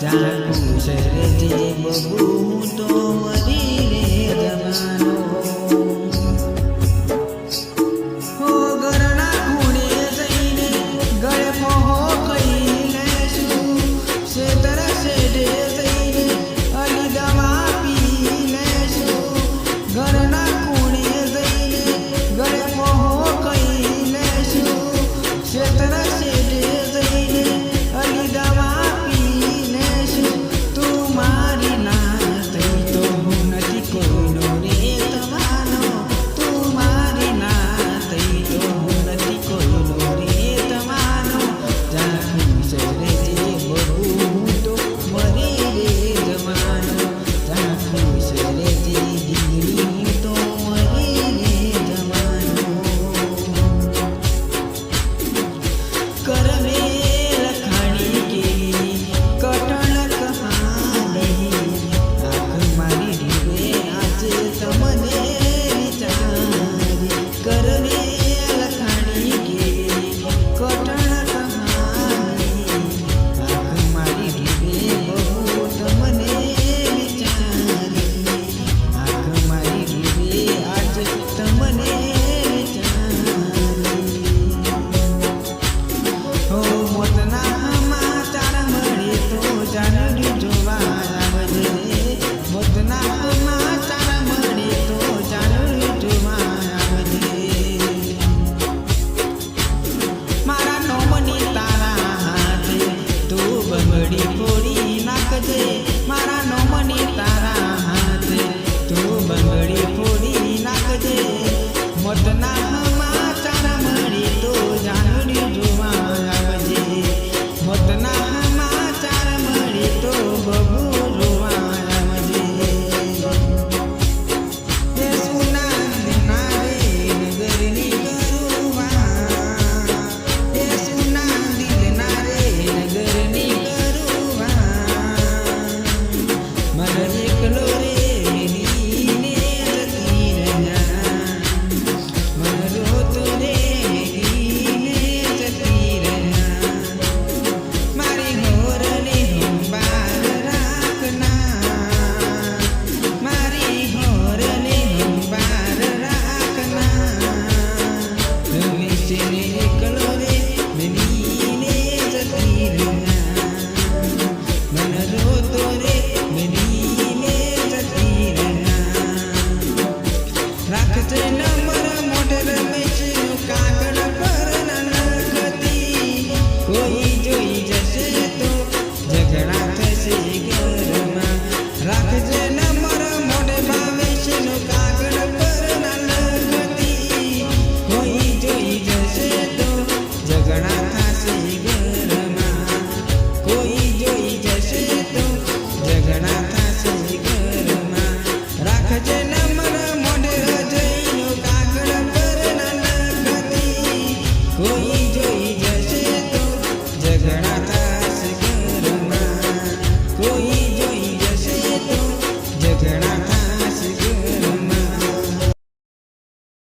જાગું શરજે બબુ હું તો મરી રે જવાનો હો ઘરના ખૂણે જઈને ગળે મોહો કઈ લેશું શેતર શેઢે જઈને અલી દવા પી લેશું ઘરના ખૂણે જઈને ગળે મોહો કઈ લેશું શેતર શેઢે જઈને અલી દવા પી લેશું તું મારી ના થઈ તો હું નથી કોઈનો રે તમારો તું મારી ના થઈ તો હું નથી કોઈનો રે તમારો જાગું શરજે બબુ હું તો મરી રે જવાનો જાગું શરજે દીકરી હું તો મરી રે જવાનો કરમે લખાણી કેવી કટણ કહાની આંખ મારી રીવે આજે તમને વિચારી કરમે લખાણી કેવી કટણ કહાની આંખ મારી રીવે બહુ તમને વિચારી આંખ મારી રીવે આજે તમને વિચારી હો મોતના સમાચાર મળે તો જાનડ્યું જોવા આવજે મોતના સમાચાર મળે તો જાનડ્યું જોવા આવજે મારા નોમની તારા હાથે તું બંગડી ફોડી નાખજે મારા નોમની તારા હાથે તું બંગડી ફોડી નાખજે મોતના સમાચાર મળે તો જાનડ્યું જોવા આવજે મોતના સમાચાર મળે તો બબુ રોવા આવજે એ સુના દિના રે નગરની કરુવા એ સુના દિલના રે નગરની કરુવા મને એકલો રે મેલીને જતી રહ્યા મને રોતો રે મેલીને જતી રહ્યા મારી હોરને હંબાર રાખના મારી હોરને હંબાર રાખના હવે છે એકલો રે મેલીને જતી રહ્યા મને રોતો રે મેલીને જતી રહ્યા રાખજે નંબર મોઢ રમેશનું કાગળ